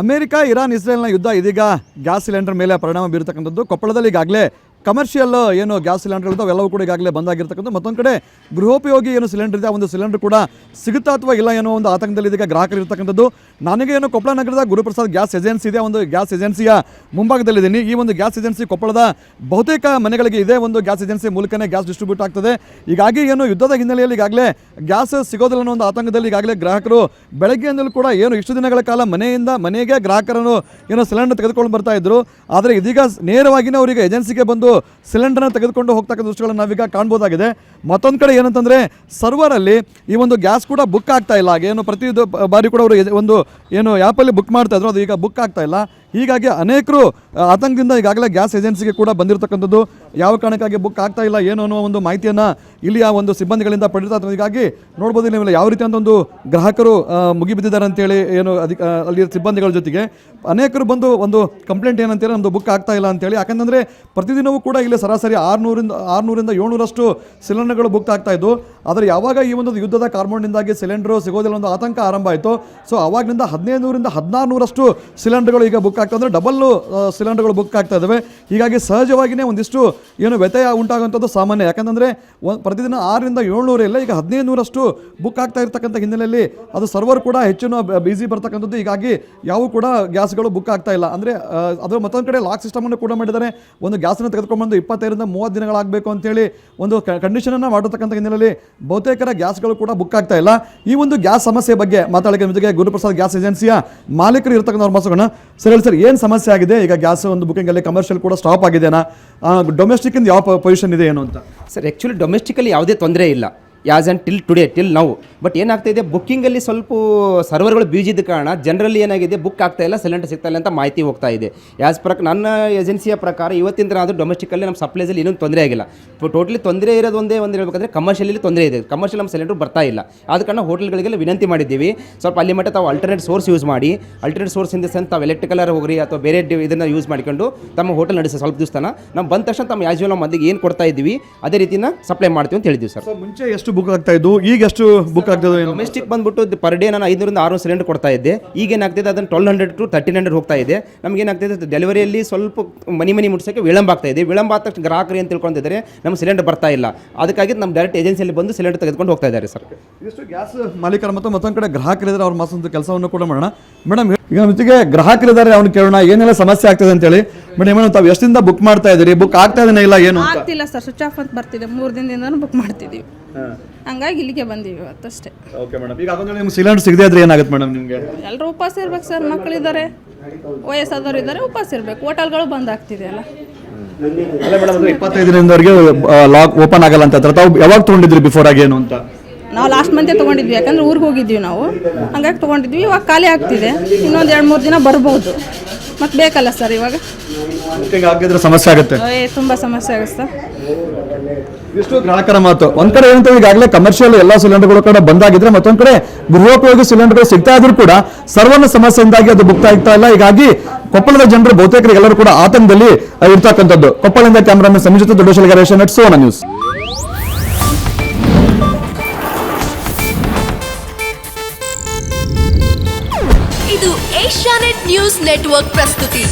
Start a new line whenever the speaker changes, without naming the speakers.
America, Iran, ಇಸ್ರೇಲ್ನ ಯುದ್ಧ ಇದೀಗ gas cylinder ಮೇಲೆ ಪರಿಣಾಮ ಬೀರತಕ್ಕಂಥದ್ದು. ಕೊಪ್ಪಳದಲ್ಲಿ ಈಗಾಗಲೇ ಕಮರ್ಷಿಯಲ್ ಏನು ಗ್ಯಾಸ್ ಸಿಲಿಂಡರ್ಗಳು ಅವೆಲ್ಲವೂ ಕೂಡ ಈಗಾಗಲೇ ಬಂದಾಗಿರ್ತಕ್ಕಂಥ. ಮತ್ತೊಂದು ಕಡೆ ಗೃಹೋಪಯೋಗಿ ಏನು ಸಿಲಿಂಡರ್ ಇದೆ, ಆ ಒಂದು ಸಿಲಿಂಡರ್ ಕೂಡ ಸಿಗುತ್ತಾ ಅಥವಾ ಇಲ್ಲ ಏನೋ ಒಂದು ಆತಂಕದಲ್ಲಿ ಇದೀಗ ಗ್ರಾಹಕರು ಇರ್ತಕ್ಕಂಥದ್ದು. ನನಗೆ ಏನು ಕೊಪ್ಪಳ ನಗರದ ಗುರುಪ್ರಸಾದ್ ಗ್ಯಾಸ್ ಏಜೆನ್ಸಿ ಇದೆ, ಒಂದು ಗ್ಯಾಸ್ ಏಜೆನ್ಸಿಯ ಮುಂಭಾಗದಲ್ಲಿದ್ದೀನಿ. ಈ ಒಂದು ಗ್ಯಾಸ್ ಏಜೆನ್ಸಿ ಕೊಪ್ಪಳದ ಬಹುತೇಕ ಮನೆಗಳಿಗೆ ಇದೆ ಒಂದು ಗ್ಯಾಸ್ ಏಜೆನ್ಸಿ ಮೂಲಕನೇ ಗ್ಯಾಸ್ ಡಿಸ್ಟ್ರಿಬ್ಯೂಟ್ ಆಗ್ತದೆ. ಹೀಗಾಗಿ ಏನು ಯುದ್ಧದ ಹಿನ್ನೆಲೆಯಲ್ಲಿ ಈಗಾಗಲೇ ಗ್ಯಾಸ್ ಸಿಗೋದಿಲ್ಲ ಅನ್ನೋ ಒಂದು ಆತಂಕದಲ್ಲಿ ಈಗಾಗಲೇ ಗ್ರಾಹಕರು ಬೆಳಗ್ಗೆಯಿಂದಲೂ ಕೂಡ ಏನು ಇಷ್ಟು ದಿನಗಳ ಕಾಲ ಮನೆಯಿಂದ ಮನೆಗೆ ಗ್ರಾಹಕರನ್ನು ಏನೋ ಸಿಲಿಂಡರ್ ತೆಗೆದುಕೊಂಡು ಬರ್ತಾ ಇದ್ರು. ಆದರೆ ಇದೀಗ ನೇರವಾಗಿಯೇ ಅವರಿಗೆ ಏಜೆನ್ಸಿಗೆ ಬಂದು ಸಿಲಿಂಡರ್ನ ತೆಗೆದುಕೊಂಡು ಹೋಗ್ತಕ್ಕಂಥ ದೃಶ್ಯಗಳನ್ನು ನಾವೀಗ ಕಾಣ್ಬೋದಾಗಿದೆ. ಮತ್ತೊಂದು ಕಡೆ ಏನಂತಂದರೆ ಸರ್ವರಲ್ಲಿ ಈ ಒಂದು ಗ್ಯಾಸ್ ಕೂಡ ಬುಕ್ ಆಗ್ತಾ ಇಲ್ಲ. ಏನು ಪ್ರತಿ ಬಾರಿ ಕೂಡ ಅವರು ಒಂದು ಏನು ಆ್ಯಪಲ್ಲಿ ಬುಕ್ ಮಾಡ್ತಾ ಇದ್ರು, ಅದು ಈಗ ಬುಕ್ ಆಗ್ತಾ ಇಲ್ಲ. ಹೀಗಾಗಿ ಅನೇಕರು ಆತಂಕದಿಂದ ಈಗಾಗಲೇ ಗ್ಯಾಸ್ ಏಜೆನ್ಸಿಗೆ ಕೂಡ ಬಂದಿರತಕ್ಕಂಥದ್ದು. ಯಾವ ಕಾರಣಕ್ಕಾಗಿ ಬುಕ್ ಆಗ್ತಾ ಇಲ್ಲ ಏನು ಅನ್ನೋ ಒಂದು ಮಾಹಿತಿಯನ್ನು ಇಲ್ಲಿಯ ಒಂದು ಸಿಬ್ಬಂದಿಗಳಿಂದ ಪಡೆಯುತ್ತಾ ಇದ್ದಾರೆ. ಹೀಗಾಗಿ ನೋಡ್ಬೋದು ನೀವು ಯಾವ ರೀತಿ ಅಂತ ಒಂದು ಗ್ರಾಹಕರು ಮುಗಿಬಿದ್ದಿದ್ದಾರೆ ಅಂತೇಳಿ ಏನು ಅಲ್ಲಿ ಸಿಬ್ಬಂದಿಗಳ ಜೊತೆಗೆ ಅನೇಕರು ಬಂದು ಒಂದು ಕಂಪ್ಲೇಂಟ್ ಏನಂತೇಳಿ ನಮ್ಮದು ಬುಕ್ ಆಗ್ತಾ ಇಲ್ಲ ಅಂತೇಳಿ. ಯಾಕಂದರೆ ಪ್ರತಿದಿನವೂ ಕೂಡ ಇಲ್ಲಿ ಸರಾಸರಿ 600ರಿಂದ 700 ಸಿಲಿಂಡರ್ಗಳು ಬುಕ್ ಆಗ್ತಾ ಇದ್ದು. ಆದರೆ ಯಾವಾಗ ಈ ಒಂದು ಯುದ್ಧದ ಕಾರ್ಮೋಡ್ನಿಂದಾಗಿ ಸಿಲಿಂಡರು ಸಿಗೋದಿಲ್ಲ ಒಂದು ಆತಂಕ ಆರಂಭ ಆಯಿತು. ಸೊ ಅವಾಗಿನಿಂದ 1500ರಿಂದ 1600 ಸಿಲಿಂಡರ್ಗಳು ಈಗ ಬುಕ್ ಆಗ್ತಾ ಅಂದರೆ ಡಬಲ್ಲು ಸಿಲಿಂಡರ್ಗಳು ಬುಕ್ ಆಗ್ತಾ ಇದ್ದಾವೆ. ಹೀಗಾಗಿ ಸಹಜವಾಗಿಯೇ ಒಂದಿಷ್ಟು ಏನು ವ್ಯತ್ಯಯ ಉಂಟಾಗುವಂಥದ್ದು ಸಾಮಾನ್ಯ. ಯಾಕಂದರೆ ಪ್ರತಿದಿನ 6ರಿಂದ 700 ಇಲ್ಲ, ಈಗ 1500 ಬುಕ್ ಆಗ್ತಾ ಇರ್ತಕ್ಕಂಥ ಹಿನ್ನೆಲೆಯಲ್ಲಿ ಅದು ಸರ್ವರ್ ಕೂಡ ಹೆಚ್ಚಿನ ಬಿಸಿ ಬರ್ತಕ್ಕಂಥದ್ದು. ಹೀಗಾಗಿ ಯಾವ ಕೂಡ ಗ್ಯಾಸ್ಗಳು ಬುಕ್ ಆಗ್ತಾ ಇಲ್ಲ. ಅಂದರೆ ಅದರ ಮತ್ತೊಂದು ಕಡೆ ಲಾಕ್ ಸಿಸ್ಟಮನ್ನು ಕೂಡ ಮಾಡಿದ್ದಾರೆ. ಒಂದು ಗ್ಯಾಸನ್ನು ತೆಗೆದುಕೊಂಡ್ಬಂದು 25ರಿಂದ 30 ದಿನಗಳಾಗಬೇಕು ಅಂತೇಳಿ ಒಂದು ಕಂಡೀಷನನ್ನು ಮಾಡಿರ್ತಕ್ಕಂಥ ಹಿನ್ನೆಲೆಯಲ್ಲಿ ಬಹುತೇಕರ ಗ್ಯಾಸ್ಗಳು ಕೂಡ ಬುಕ್ ಆಗ್ತಾ ಇಲ್ಲ. ಈ ಒಂದು ಗ್ಯಾಸ್ ಸಮಸ್ಯೆ ಬಗ್ಗೆ ಮಾತಾಡೋಕ್ಕೆ ಜೊತೆಗೆ ಗುರುಪ್ರಸಾದ್ ಗ್ಯಾಸ್ ಏಜೆನ್ಸಿಯ ಮಾಲೀಕರು ಇರ್ತಕ್ಕಂಥ ಮಾತಾಡೋಣ. ಸರ್ ಹೇಳಿ ಸರ್, ಏನು ಸಮಸ್ಯೆ ಆಗಿದೆ? ಈಗ ಗ್ಯಾಸ್ ಒಂದು ಬುಕಿಂಗಲ್ಲಿ ಕಮರ್ಷಿಯಲ್ ಕೂಡ ಸ್ಟಾಪ್ ಆಗಿದೆನಾ? ಡೊಮೆಸ್ಟಿಕ್ ಇಂದ ಯಾವ ಪೊಸಿಷನ್ ಇದೆ ಏನು ಅಂತ?
ಸರ್ ಆ್ಯಕ್ಚುಲಿ ಡೊಮೆಸ್ಟಿಕಲ್ಲಿ ಯಾವುದೇ ತೊಂದರೆ ಇಲ್ಲ as and till now. But ಏನಾಗ್ತಾಯಿದೆ, ಬುಕ್ಕಿಂಗಲ್ಲಿ ಸ್ವಲ್ಪ ಸರ್ವರ್ಗಳು ಬೀಜಿದ ಕಾರಣ ಜನರಲ್ಲಿ ಏನಾಗಿದೆ, ಬುಕ್ ಆಗ್ತಾ ಇಲ್ಲ, ಸಿಲಿಂಡರ್ ಸಿಗ್ತಾ ಇಲ್ಲ ಅಂತ ಮಾಹಿತಿ ಹೋಗ್ತಾ ಇದೆ. ಯಾಸ್ ನನ್ನ ಏಜೆನ್ಸಿಯ ಪ್ರಕಾರ ಇವತ್ತಿನ ದಿನ ಆದರೂ ಡೊಮೆಸ್ಟಿಕಲ್ಲಿ ನಮ್ಮ ಸಪ್ಲೈಸಲ್ಲಿ ಏನೂ ತೊಂದರೆ ಆಗಿಲ್ಲ. ಟೋಟಲಿ ತೊಂದರೆ ಇರೋದು ಒಂದು ಹೇಳ್ಬೇಕಂದ್ರೆ ಕಮರ್ಷಿಯಲಿ ತೊಂದರೆ ಇದೆ. ಕಮರ್ಷಿಯಲ್ ನಮ್ಮ ಸಿಲಿಂಡರ್ ಬರ್ತಾ ಇಲ್ಲ. ಆದ ಕಾರಣ ಹೋಟೆಲ್ಗಳಿಗೆಲ್ಲ ವಿನಂತಿ ಮಾಡಿದ್ದೀವಿ, ಸ್ವಲ್ಪ ಅಲ್ಲಿ ಮಟ್ಟ ತಾವು ಅಲ್ಟರ್ನೇಟ್ ಸೋರ್ಸ್ ಯೂಸ್ ಮಾಡಿ. Alternate source in the sense ತಾವು ಎಲೆಕ್ಟ್ರಿಕಲರ್ ಹೋಗ್ರಿ ಅಥವಾ ಬೇರೆ ಇದನ್ನು ಯೂಸ್ ಮಾಡಿಕೊಂಡು ತಮ್ಮ ಹೋಟೆಲ್ ನಡೆಸಿ ಸ್ವಲ್ಪ ದಿವಸ ನಾವು ಬಂದ ತಕ್ಷಣ ತಮ್ಮ ಯೂಶುವಲ್ ನಮ್ಮ ಮಂದಿಗೆ ಏನು ಕೊಡ್ತಾ ಇದ್ದೀವಿ ಅದೇ ರೀತಿನ ಸಪ್ಲೈ ಮಾಡ್ತೀವಿ ಅಂತ ಹೇಳಿದ್ವಿ ಸರ್.
ಮುಂಚೆ ಎಷ್ಟು ಬುಕ್ ಆಗ್ತಾ ಇದ್ದು, ಈಗ ಎಷ್ಟು ಬುಕ್ ಆಗ್ತದೆ?
ಡೊಮೆಸ್ಟಿಕ್ ಬಂದ್ಬಿಟ್ಟು ಪರ್ ಡೇ ನಾನು 500ರಿಂದ 600 ಸಿಲಿಂಡರ್ ಕೊಡ್ತಾ ಇದ್ದೆ. ಈಗ ಏನಾಗ್ತಿದೆ ಅದನ್ನು 1200 to 1300 ಹೋಗ್ತಾ ಇದೆ. ನಮ್ಗೆ ಏನಾಗ್ತಿದೆ, ಡೆಲಿವರಿಯಲ್ಲಿ ಸ್ವಲ್ಪ ಮನಿ ಮುಟ್ಸೋಕ್ಕೆ ವಿಳಂಬ ಆಗ್ತಾ ಇದೆ. ವಿಳಂಬ ಆದ ತಕ್ಷಣ ಗ್ರಾಹಕರು ಏನು ತಿಳ್ಕೊಂಡಿದ್ದಾರೆ, ನಮ್ಮ ಸಿಲಿಂಡರ್ ಬರ್ತಾ ಇಲ್ಲ. ಅದಕ್ಕಾಗಿ ನಮ್ಮ ಡೈರೆಕ್ಟ್ ಏಜೆನ್ಸಿಯಲ್ಲಿ ಬಂದು ಸಿಲಿಂಡರ್ ತೆಗೆದುಕೊಂಡು ಹೋಗ್ತಾ ಇದ್ದಾರೆ ಸರ್.
ಇಷ್ಟು ಗ್ಯಾಸ್ ಮಾಲೀಕರ ಮತ್ತು ಮತ್ತೊಂದು ಕಡೆ ಗ್ರಾಹಕರಿದ್ದಾರೆ, ಅವ್ರ ಮತ್ತೊಂದು ಕೆಲಸವನ್ನು ಕೂಡ ಮಾಡೋಣ. ಮೇಡಮ್, ಈಗ ಜೊತೆಗೆ ಗ್ರಾಹಕರಿದ್ದಾರೆ, ಅವ್ನು ಕೇಳೋಣ ಏನೆಲ್ಲ ಸಮಸ್ಯೆ ಆಗ್ತದೆ ಅಂತೇಳಿ. ಮೇಡಮ್, ತಾವು ಎಷ್ಟಿಂದ ಬುಕ್ ಮಾಡ್ತಾ ಇದ್ದೀರಿ? ಬುಕ್ ಆಗ್ತಾ ಇದನ್ನ ಇಲ್ಲ ಏನು
ಆಗ್ತಿಲ್ಲ ಸರ್, ಸ್ವಿಚ್ ಆಫ್ ಅಂತ ಬರ್ತಿದೆ. 3 ದಿನದಿಂದನೂ ಬುಕ್ ಮಾಡ್ತಿದ್ದೀವಿ, ಹಂಗಾಗಿ ಇಲ್ಲಿಗೆ ಬಂದೀವಿ ಇವತ್ತಷ್ಟೇ.
ಓಕೆ ಮೇಡಮ್, ಈಗ ಅದೊಂದು ನಿಮ್ಗೆ ಸಿಲಿಂಡರ್ ಸಿಗದೆ ಇದ್ರೆ ಏನಾಗುತ್ತೆ ಮೇಡಮ್ ನಿಮಗೆ?
ಎಲ್ಲರೂ ಉಪವಾಸ ಇರ್ಬೇಕು ಸರ್. ಮಕ್ಕಳಿದ್ದಾರೆ, ವಯಸ್ಸಾದವರು ಇದ್ದಾರೆ, ಉಪವಾಸ ಇರಬೇಕು. ಹೋಟೆಲ್ಗಳು ಬಂದ್ ಆಗ್ತಿದೆ ಅಲ್ಲ.
ಅಲ್ಲ ಮೇಡಮ್, 25 ದಿನದವರೆಗೆ ಲಾಕ್ ಓಪನ್ ಆಗಲ್ಲ ಅಂತ. ತಾವು ಯಾವಾಗ ತೊಗೊಂಡಿದ್ರಿ ಬಿಫೋರ್ ಆಗಿ ಏನು ಅಂತ?
ನಾವು ಲಾಸ್ಟ್ ಮಂತೆ ತೊಗೊಂಡಿದ್ವಿ, ಯಾಕಂದ್ರೆ ಊರಿಗೆ ಹೋಗಿದ್ವಿ ನಾವು, ಹಂಗಾಗಿ ತೊಗೊಂಡಿದ್ವಿ. ಇವಾಗ ಖಾಲಿ ಆಗ್ತಿದೆ, ಇನ್ನೊಂದು 2-3 ದಿನ ಬರ್ಬೋದು. ಮತ್ತೆ ಬೇಕಲ್ಲ ಸರ್ ಇವಾಗ.
ಆಗಿದ್ರೆ ಸಮಸ್ಯೆ ಆಗುತ್ತೆ,
ತುಂಬ ಸಮಸ್ಯೆ ಆಗುತ್ತೆ ಸರ್.
ಇಷ್ಟು ಗ್ರಾಹಕರ ಮಾತು. ಒಂದ್ ಕಡೆ ಏನಂತ ಈಗಾಗಲೇ ಕಮರ್ಷಿಯಲ್ ಎಲ್ಲಾ ಸಿಲಿಂಡರ್ಗಳು ಕೂಡ ಬಂದಾಗಿದ್ರೆ, ಮತ್ತೊಂದ್ ಕಡೆ ಗೃಹೋಪಯೋಗಿ ಸಿಲಿಂಡರ್ಗಳು ಸಿಗ್ತಾ ಇದ್ರು ಕೂಡ ಸರ್ವರ್ನ ಸಮಸ್ಯೆಯಿಂದಾಗಿ ಅದು ಬುಕ್ ಆಗ್ತಾ ಇಲ್ಲ. ಹೀಗಾಗಿ ಕೊಪ್ಪಳದ ಜನರು ಬಹುತೇಕರಿಗೆ ಎಲ್ಲರೂ ಕೂಡ ಆತಂಕದಲ್ಲಿ ಇರ್ತಕ್ಕಂಥದ್ದು. ಕೊಪ್ಪಳದಿಂದ ಕ್ಯಾಮರಾಮನ್ ಸಂಯುಕ್ತ ದೊಡ್ಡಶಲ್ಗರೇಶ, ಸೋನಾ ನ್ಯೂಸ್.
ಇದು ಏಷ್ಯಾನೆಟ್ ನ್ಯೂಸ್ ನೆಟ್ವರ್ಕ್ ಪ್ರಸ್ತುತಿ.